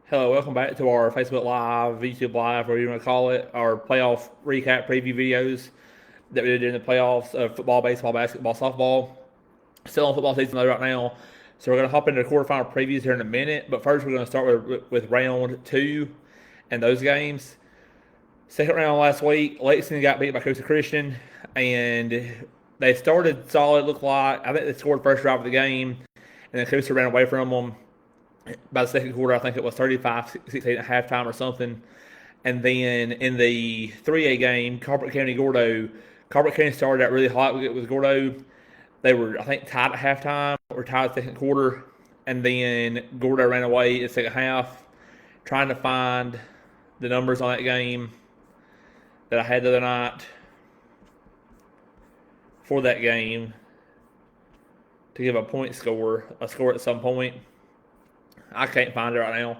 Hello, welcome back to our Facebook Live, YouTube Live, whatever you want to call it, our playoff recap preview videos that we did during the playoffs of football, baseball, basketball, softball. Still on football season though right now, so we're going to hop into the quarterfinal previews here in a minute. But first, we're going to start with round two and those games. Second round last week, Lexington got beat by Coastal Christian, and they started solid. Looked like I think they scored first drive of the game, and then Coastal ran away from them by the second quarter. I think it was 35-16 at halftime or something. And then in the 3A game, Carpet County Gordo, Carpet County started out really hot with Gordo. They were, I think, tied at halftime or tied the second quarter. And then Gordo ran away in the second half, trying to find the numbers on that game that I had the other night for that game to give a score at some point. I can't find it right now.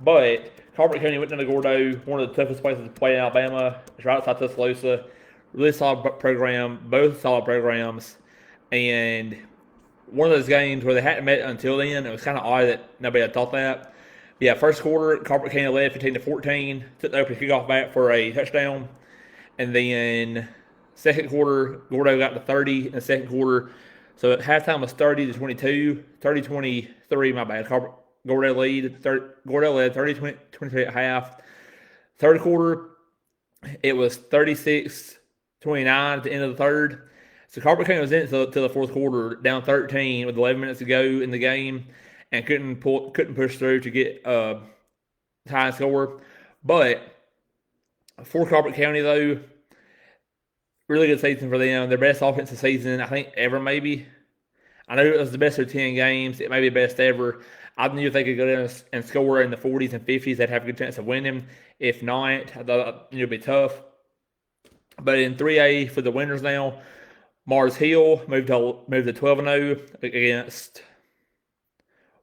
But Carpet County went down to Gordo, one of the toughest places to play in Alabama. It's right outside Tuscaloosa. Really solid program, both solid programs. And one of those games where they hadn't met until then, it was kind of odd that nobody had thought that. Yeah, first quarter, Carpet County led 15-14, took the opening kickoff back for a touchdown. And then second quarter, Gordo got to 30 in the second quarter. So at halftime was 30-22, 30-23, my bad. Gordo led 30-23 at half. Third quarter, it was 36-29 at the end of the third. So Carpet County was in it till the fourth quarter, down 13 with 11 minutes to go in the game, and couldn't push through to get a tie score. But for Carpet County, though, really good season for them. Their best offensive season, I think, ever maybe. I know it was the best of 10 games. It may be the best ever. I knew if they could go down and score in the 40s and 50s, they'd have a good chance of winning. If not, I thought it would be tough. But in 3A for the winners now, Mars Hill moved to 12-0 against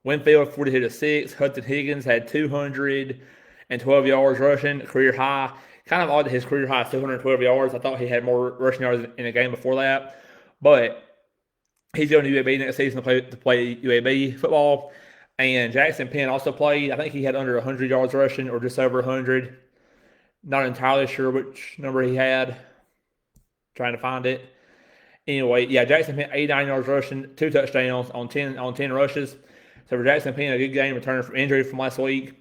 Winfield, 42-6. Hudson Higgins had 212 yards rushing, career high. Kind of odd that his career high is 212 yards. I thought he had more rushing yards in a game before that. But he's going to UAB next season to play UAB football. And Jackson Penn also played. I think he had under 100 yards rushing or just over 100. Not entirely sure which number he had. Trying to find it. Anyway, yeah, Jackson Penn, 89 yards rushing, 2 touchdowns on 10 rushes. So for Jackson Penn, a good game returning from injury from last week.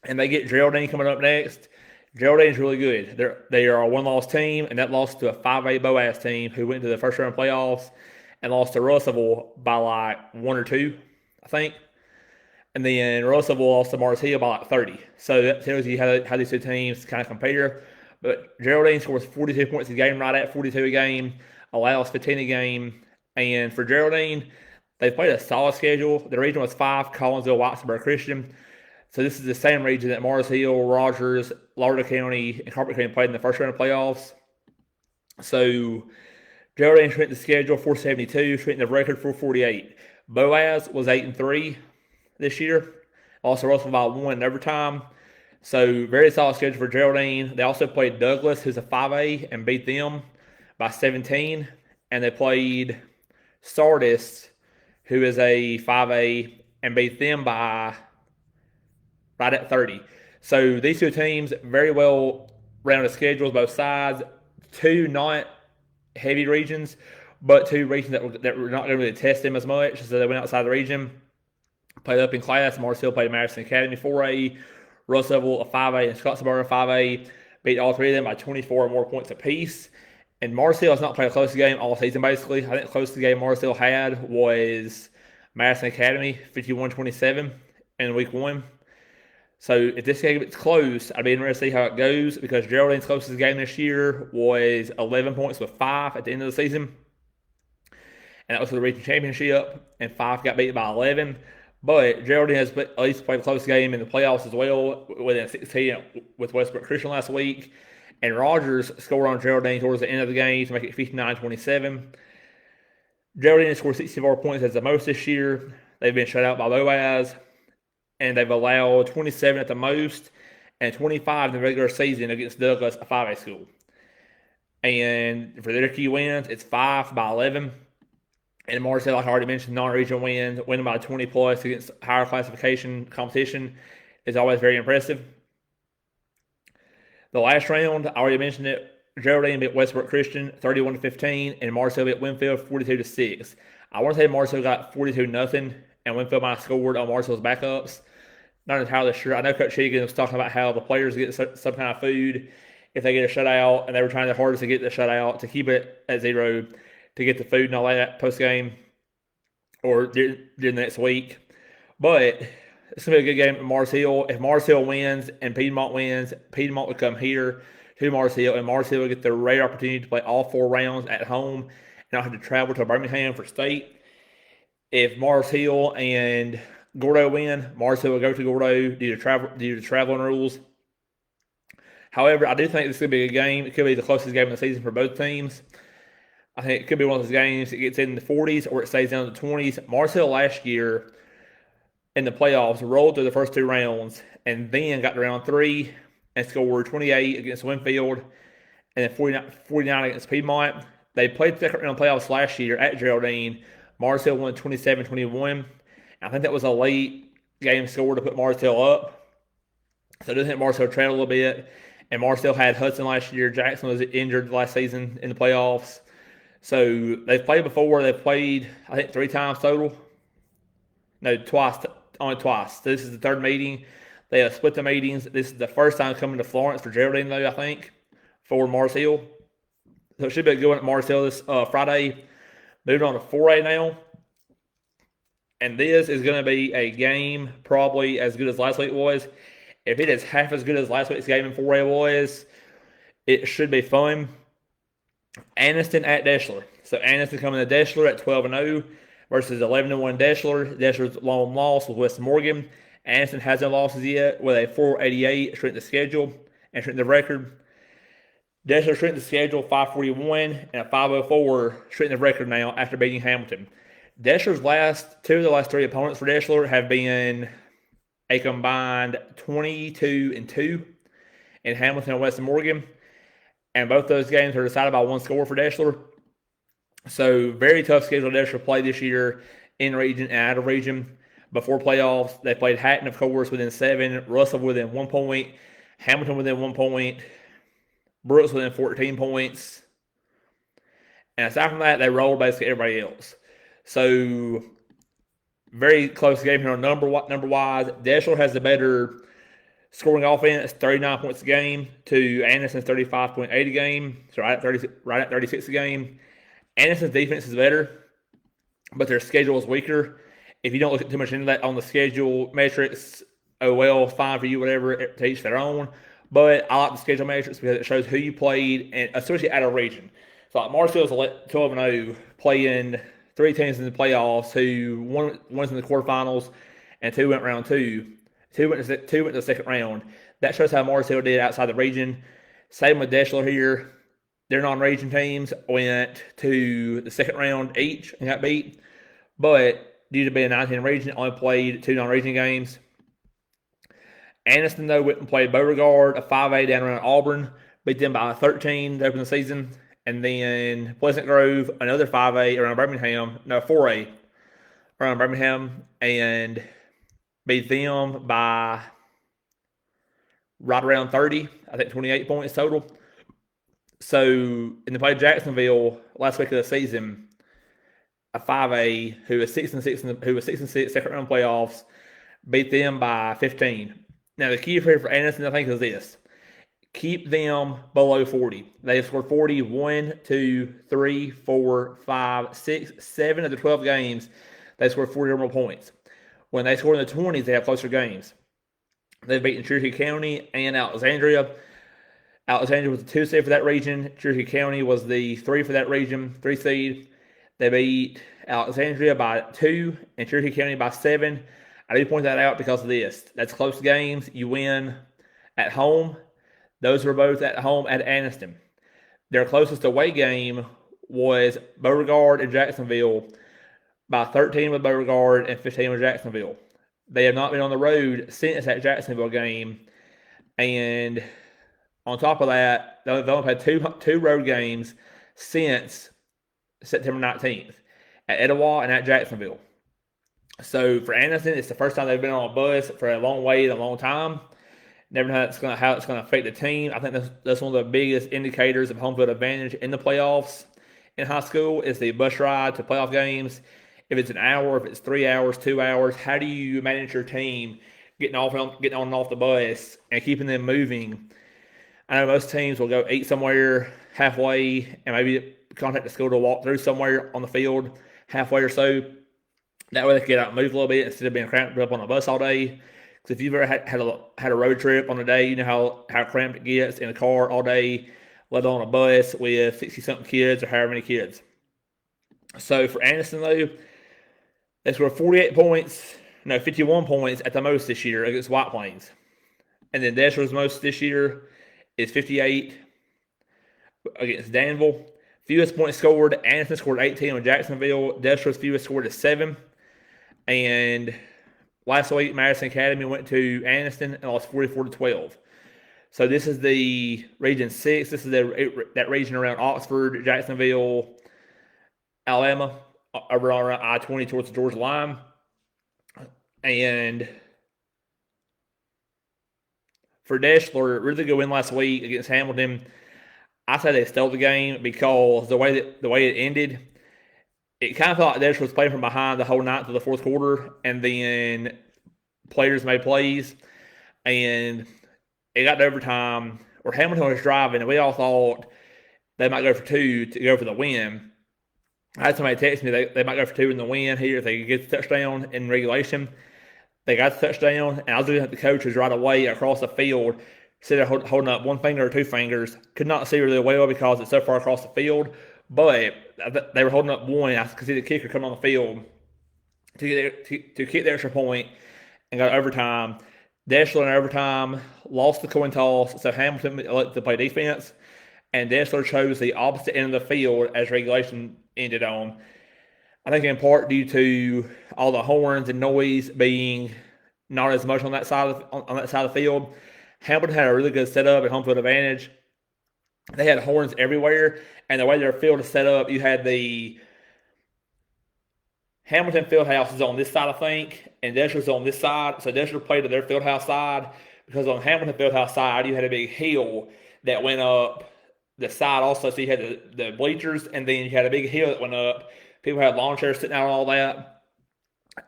And they get Geraldine coming up next. Geraldine's really good. They are a one-loss team, and that lost to a 5A Boaz team who went to the first round playoffs and lost to Russellville by like 1 or 2, I think. And then Russellville lost to Mars Hill by like 30. So that tells you how these two teams kind of compare. But Geraldine scores 42 points a game, right at 42 a game, allows 15 a game. And for Geraldine, they played a solid schedule. The region was 5, Collinsville, Whitesburg Christian. So this is the same region that Mars Hill, Rogers, Lauderdale County, and Carpet County played in the first round of playoffs. So Geraldine strengthened the schedule 472, strengthened the record 448. Boaz was 8-3 this year. Also Russell by 1 in overtime. So very solid schedule for Geraldine. They also played Douglas, who's a 5A, and beat them by 17. And they played Sardis, who is a 5A, and beat them by right at 30. So these two teams, very well rounded schedules, both sides. Two not heavy regions, but two regions that were not going to really test them as much. So they went outside the region, played up in class. Mars Hill played Madison Academy 4A, Russellville a 5A, and Scottsboro a 5A. Beat all three of them by 24 or more points apiece. And Mars Hill has not played a close game all season, basically. I think the closest game Mars Hill had was Madison Academy, 51-27 in week 1. So if this game gets close, I'd be interested to see how it goes because Geraldine's closest game this year was 11 points with 5 at the end of the season. And that was for the region championship, and 5 got beat by 11. But Geraldine has at least played a close game in the playoffs as well, within 16 with Westbrook Christian last week. And Rogers scored on Geraldine towards the end of the game to make it 59-27. Geraldine has scored 64 points as the most this year. They've been shut out by Boaz. And they've allowed 27 at the most and 25 in the regular season against Douglas, a 5A school. And for their key wins, it's 5 by 11. And Mars, like I already mentioned, non-regional wins, winning by 20 plus against higher classification competition. is always very impressive. The last round, I already mentioned it. Geraldine beat Westbrook Christian 31-15, and Marcel beat Winfield 42-6. I want to say Marcel got 42-0, and Winfield might have scored on Marcel's backups. Not entirely sure. I know Coach Sheegan was talking about how the players get some kind of food if they get a shutout, and they were trying their hardest to get the shutout, to keep it at 0, to get the food and all that post game or during the next week. But it's going to be a good game at Mars Hill. If Mars Hill wins and Piedmont wins, Piedmont would come here to Mars Hill, and Mars Hill will get the rare opportunity to play all 4 rounds at home and not have to travel to Birmingham for state. If Mars Hill and Gordo win, Mars Hill will go to Gordo due to traveling rules. However, I do think this could be a game. It could be the closest game of the season for both teams. I think it could be one of those games that gets in the 40s or it stays down to the 20s. Mars Hill last year in the playoffs rolled through the first 2 rounds and then got to round 3 and scored 28 against Winfield and then 49 against Piedmont. They played second round playoffs last year at Geraldine. Mars Hill won 27-21. I think that was a late game score to put Mars Hill up. So I do think Mars Hill trailed a little bit. And Mars Hill had Hudson last year. Jackson was injured last season in the playoffs. So they've played before. They've played, I think, 3 times total. No, twice. Only twice. So this is the 3rd meeting. They have split the meetings. This is the first time coming to Florence for Geraldine, though, I think, for Mars Hill. So it should be a good one at Mars Hill this Friday. Moving on to 4A now. And this is going to be a game probably as good as last week was. If it is half as good as last week's game in 4A was, it should be fun. Anniston at Deshler. So Anniston coming to Deshler at 12-0 versus 11-1 Deshler. Deshler's lone loss with West Morgan. Anniston has no losses yet with a 488 strength the schedule and strength the record. Deshler strength the schedule 541 and a 504 strength the record now after beating Hamilton. Deshler's two of the last 3 opponents for Deshler have been a combined 22-2 in Hamilton and West Morgan. And both those games are decided by 1 score for Deshler. So very tough schedule Deshler played this year in region and out of region. Before playoffs, they played Hatton, of course, within 7, Russell within 1 point, Hamilton within 1 point, Brooks within 14 points. And aside from that, they rolled basically everybody else. So very close game here on number-wise. Deshler has the better scoring offense, 39 points a game, to Anniston's 35.8 a game. So right at 36 a game. Anniston's defense is better, but their schedule is weaker. If you don't look too much into that on the schedule metrics, oh well, fine for you, whatever, to each their own. But I like the schedule metrics because it shows who you played, and especially out of region. So like Marshall's 12-0, playing 3 teams in the playoffs who one's in the quarterfinals and 2 went round 2. 2 went to the second round. That shows how Marshall did outside the region. Same with Deshler here. Their non-region teams went to the second round each and got beat. But due to being 19 region, only played 2 non-region games. Anniston, though, went and played Beauregard, a 5A down around Auburn. Beat them by 13 to open the season. And then Pleasant Grove, another 5A around Birmingham. No, 4A around Birmingham. And beat them by right around 30. I think 28 points total. So, and they played Jacksonville last week of the season, a 5A who was 6-6 second round playoffs, beat them by 15. Now the key for Anniston, I think, is this: keep them below 40. They have scored 40 1, 2, 3, 4, 5, 6, 7 of the 12 games. They scored 40 or more points. When they score in the 20s, they have closer games. They've beaten Cherokee County and Alexandria. Alexandria was the 2 seed for that region. Cherokee County was the 3 for that region, 3 seed. They beat Alexandria by 2 and Cherokee County by 7. I do point that out because of this. That's close games. You win at home. Those were both at home at Anniston. Their closest away game was Beauregard and Jacksonville by 13 with Beauregard and 15 with Jacksonville. They have not been on the road since that Jacksonville game. And on top of that, they've only had two road games since September 19th, at Etowah and at Jacksonville. So for Anniston, it's the first time they've been on a bus for a long way in a long time. Never know how it's gonna affect the team. I think that's one of the biggest indicators of home field advantage in the playoffs in high school is the bus ride to playoff games. If it's an hour, if it's 3 hours, 2 hours, how do you manage your team getting on and off the bus and keeping them moving? I know most teams will go eat somewhere halfway and maybe contact the school to walk through somewhere on the field halfway or so. That way they can get out and move a little bit instead of being cramped up on a bus all day. Because if you've ever had a road trip on a day, you know how cramped it gets in a car all day, let alone a bus with 60-something kids or however many kids. So for Anniston, though, they scored 51 points at the most this year against White Plains. And then Deshler's most this year is 58 against Danville. Fewest points scored, Anniston scored 18 on Jacksonville. Deshler's fewest scored is 7. And last week, Madison Academy went to Anniston and lost 44-12. So this is the Region 6. This is that region around Oxford, Jacksonville, Alabama, around I-20 towards the Georgia line. And for Deshler, really good win last week against Hamilton. I say they stole the game because the way it ended, it kind of felt like Deshler was playing from behind the whole night to the fourth quarter, and then players made plays, and it got to overtime where Hamilton was driving, and we all thought they might go for 2 to go for the win. I had somebody text me they might go for 2 in the win here if they could get the touchdown in regulation. They got the touchdown, and I was looking at the coaches right away across the field, sitting there holding up one finger or 2 fingers. Could not see really well because it's so far across the field, but they were holding up one. I could see the kicker come on the field to kick the extra point and got overtime. Deshler in overtime lost the coin toss, so Hamilton elected to play defense, and Deshler chose the opposite end of the field as regulation ended on. I think in part due to all the horns and noise being not as much on that side of the field. Hamilton had a really good setup and home field advantage. They had horns everywhere, and the way their field is set up, you had the Hamilton Fieldhouse is on this side, I think, and Deshler's on this side. So Deshler played to their Fieldhouse side because on Hamilton Fieldhouse side, you had a big hill that went up the side also. So you had the bleachers, and then you had a big hill that went up. People had lawn chairs sitting out and all that,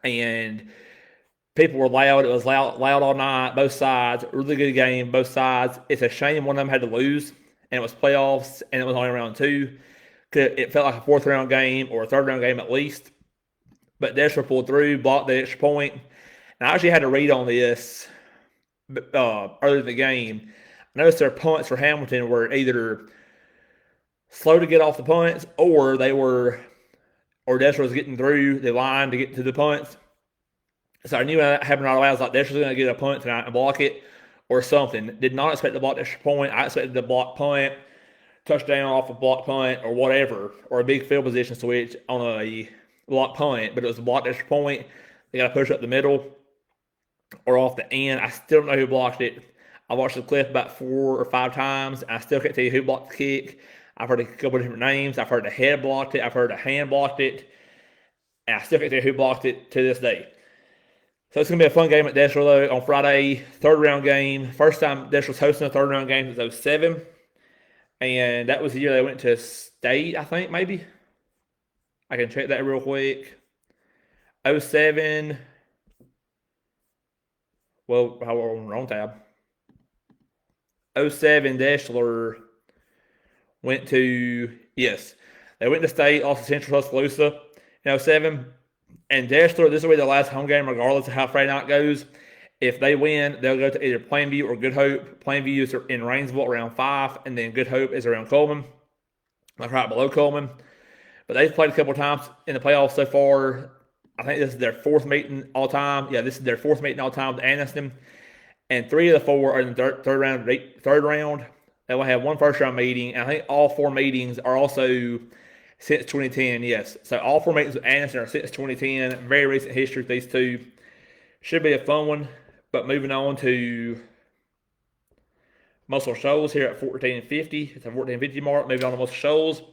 and people were loud. It was loud all night, both sides. Really good game, both sides. It's a shame one of them had to lose, and it was playoffs, and it was only round 2. It felt like a 4th-round game or a 3rd-round game at least. But Deshler pulled through, blocked the extra point. And I actually had to read on this earlier in the game. I noticed their punts for Hamilton were either slow to get off the punts, or Deshler was getting through the line to get to the punts. So I knew that happened right away. I was like, Deshler's going to get a punt tonight and block it or something. Did not expect to block the extra point. I expected to block punt, touchdown off a block punt or whatever, or a big field position switch on a block punt, but it was a blocked extra point. They got to push up the middle or off the end. I still don't know who blocked it. I watched the clip about 4 or 5 times, and I still can't tell you who blocked the kick. I've heard a couple of different names. I've heard the head blocked it. I've heard the hand blocked it. And I still can't tell you who blocked it to this day. So it's going to be a fun game at Deshler, though, on Friday. 3rd-round game. First time Deshler's hosting a 3rd-round game since 2007. And that was the year they went to state, I think, maybe. I can check that real quick. 2007. Well, we're on the wrong tab. 2007, Deshler went to, yes, they went to state, lost to Central Tuscaloosa in 2007. And Deshler, this will be the last home game regardless of how Friday night goes. If they win, they'll go to either Plainview or Good Hope. Plainview is in Rainsville around 5, and then Good Hope is around Coleman, like right below Coleman. But they've played a couple of times in the playoffs so far. I think this is their 4th meeting all time. Yeah, this is their 4th meeting all time with Anniston. And 3 of the 4 are in the third round. They will have one first-round meeting. And I think all 4 meetings are also since 2010, yes. So all 4 meetings with Anniston are since 2010. Very recent history with these two. Should be a fun one. But moving on to Muscle Shoals here at 1450. It's a 1450 mark. Moving on to Muscle Shoals.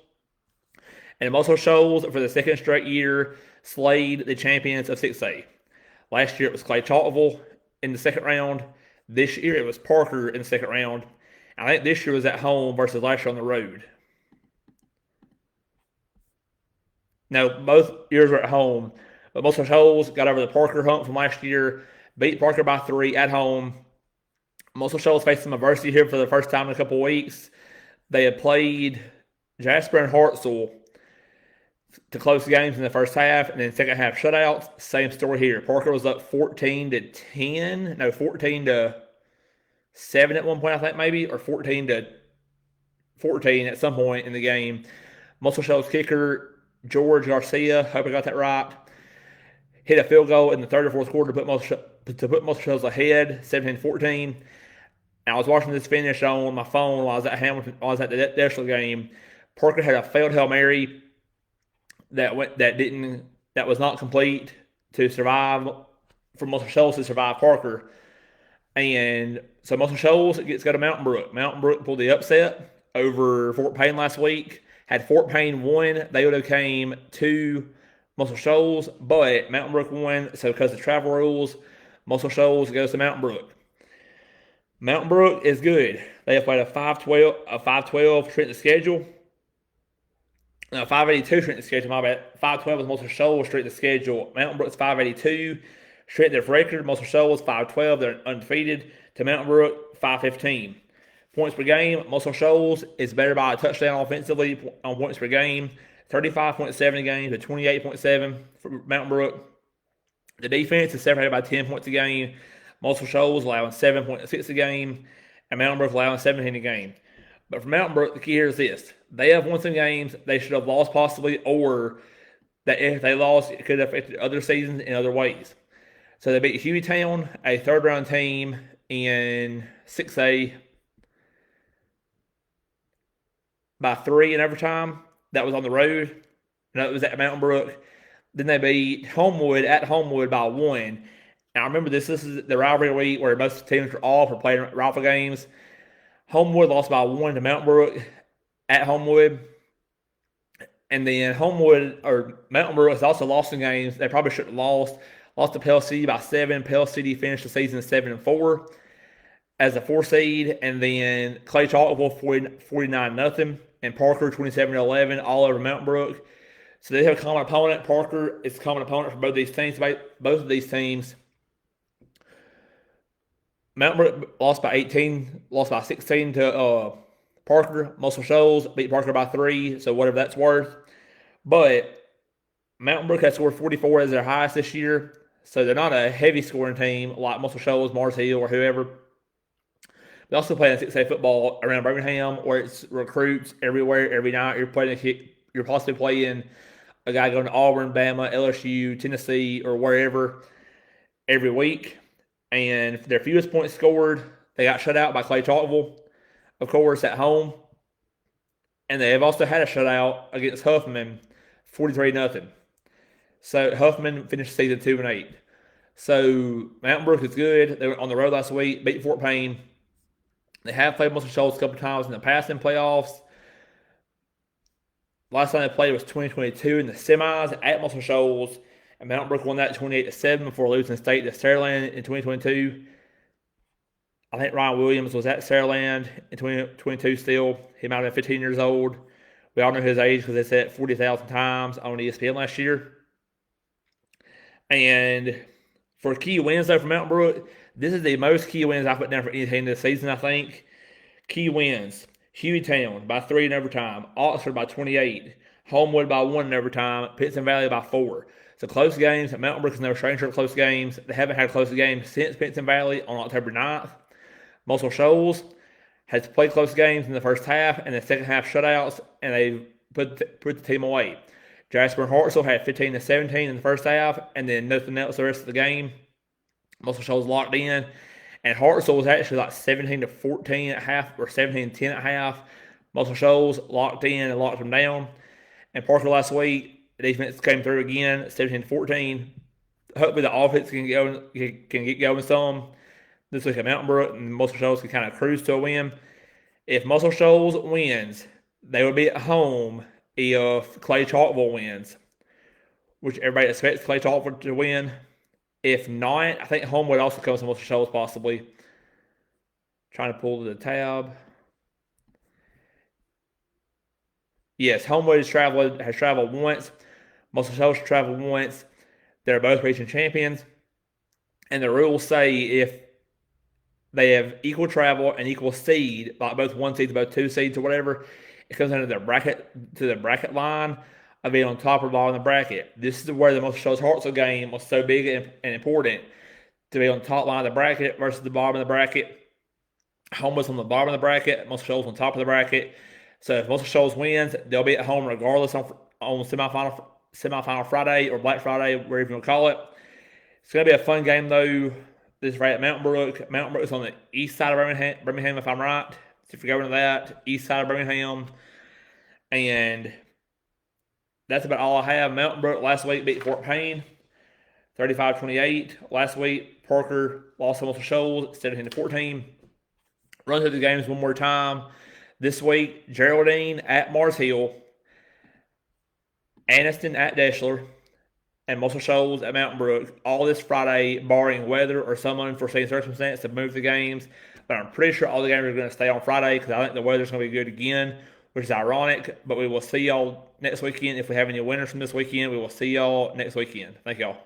And Muscle Shoals, for the second straight year, slayed the champions of 6A. Last year it was Clay Chalkville in the second round. This year it was Parker in the second round. I think this year was at home versus last year on the road. No, both years were at home. But Muscle Shoals got over the Parker hump from last year, beat Parker by 3 at home. Muscle Shoals faced some adversity here for the first time in a couple weeks. They had played Jasper and Hartselle to close the games in the first half, and then second half shutouts. Same story here. Parker was up 14-10, no, 14-7 at one point, I think maybe, or 14-14 at some point in the game. Muscle Shoals kicker George Garcia, hope I got that right, hit a field goal in the third or fourth quarter to put Muscle Shoals ahead, 17-14. And I was watching this finish on my phone while I was at Hamilton. While I was at the Deshler game. Parker had a failed Hail Mary that was not complete to survive for Muscle Shoals to survive Parker. And so Muscle Shoals gets to go to Mountain Brook. Mountain Brook pulled the upset over Fort Payne last week. Had Fort Payne won, they would have came to Muscle Shoals, but Mountain Brook won. So because of travel rules, Muscle Shoals goes to Mountain Brook. Mountain Brook is good. They have played a 512 Trenton schedule. No, 582 Trenton schedule, my bad. 512 is Muscle Shoals Trenton schedule. Mountain Brook's 582. Trenton, their record. Muscle Shoals 512. They're undefeated. To Mountain Brook, 515. Points per game. Muscle Shoals is better by a touchdown offensively on points per game. 35.7 a game to 28.7 for Mountain Brook. The defense is separated by 10 points a game. Muscle Shoals allowing 7.6 a game, and Mountain Brook allowing 17 a game. But for Mountain Brook, the key here is this. They have won some games they should have lost possibly, or that if they lost, it could have affected other seasons in other ways. So they beat Hueytown, a third-round team in 6A, by 3 in overtime. That was on the road. And that was at Mountain Brook. Then they beat Homewood at Homewood by 1. Now, remember, this is the rivalry week where most teams are off or playing rival games. Homewood lost by 1 to Mountain Brook at Homewood. And then Mountain Brook has also lost some games they probably should have lost. Lost to Pell City by 7. Pell City finished the season 7-4 as a 4 seed. And then Clay Chalkville 49-0. And Parker 27-11 all over Mountain Brook. So they have a common opponent. Parker is a common opponent for both of these teams. Both of these teams. Mountain Brook lost by 18, lost by 16 to Parker. Muscle Shoals beat Parker by 3, so whatever that's worth. But Mountain Brook has scored 44 as their highest this year, so they're not a heavy scoring team like Muscle Shoals, Mars Hill, or whoever. They also play in 6A football around Birmingham, where it's recruits everywhere, every night. You're possibly playing a guy going to Auburn, Bama, LSU, Tennessee, or wherever every week. And their fewest points scored, they got shut out by Clay Chalkville, of course, at home. And they have also had a shutout against Huffman, 43-0. So Huffman finished the season 2-8. So Mountain Brook is good. They were on the road last week, beat Fort Payne. They have played Muscle Shoals a couple times in the past in playoffs. Last time they played was 2022 in the semis at Muscle Shoals. And Mountain Brook won that 28-7 before losing state to Saraland in 2022. I think Ryan Williams was at Saraland in 2022 still. He might have been 15 years old. We all know his age because they said it 40,000 times on ESPN last year. And for key wins, though, for Mountain Brook, this is the most key wins I put down for any team this season, I think. Key wins. Hueytown by 3 in overtime. Oxford by 28. Homewood by 1 in overtime. Pittston Valley by 4. So close games. Mountain Brook is no stranger to close games. They haven't had close games since Pittston Valley on October 9th. Muscle Shoals has played close games in the first half and the second half shutouts, and they put the team away. Jasper and Hartselle had 15-17 in the first half, and then nothing else the rest of the game. Muscle Shoals locked in, and Hartselle was actually like 17-14 at half or 17-10 at half. Muscle Shoals locked in and locked them down. And Parker last week, the defense came through again, 17-14. Hopefully the offense can get going some. This week at Mountain Brook, and Muscle Shoals can kind of cruise to a win. If Muscle Shoals wins, they will be at home if Clay Chalkville wins, which everybody expects Clay Chalkville to win. If not, I think Homewood also comes to most Shoals possibly. Trying to pull the tab. Yes, Homewood has traveled once. Most Shoals traveled once. They're both region champions. And the rules say if they have equal travel and equal seed, like both one seeds, both two seeds, or whatever, it comes into the bracket line of being on top or bottom of the bracket. This is where the most Shoals Hartsville game was so big and important, to be on the top line of the bracket versus the bottom of the bracket. Home was on the bottom of the bracket, most Shoals on top of the bracket. So if most Shoals wins, they'll be at home regardless on semifinal Friday or Black Friday, whatever you want to call it. It's going to be a fun game though. This is right at Mountain Brook. Mountain Brook is on the east side of Birmingham, if I'm right. So if you're going to that, east side of Birmingham. And that's about all I have. Mountain Brook last week beat Fort Payne 35-28. Last week, Parker lost to Shoals 17-14. Run through the games one more time. This week, Geraldine at Mars Hill, Anniston at Deshler, and Muscle Shoals at Mountain Brook. All this Friday, barring weather or some unforeseen circumstance to move the games. But I'm pretty sure all the games are going to stay on Friday because I think the weather's going to be good again, which is ironic. But we will see y'all next weekend. If we have any winners from this weekend, we will see y'all next weekend. Thank y'all.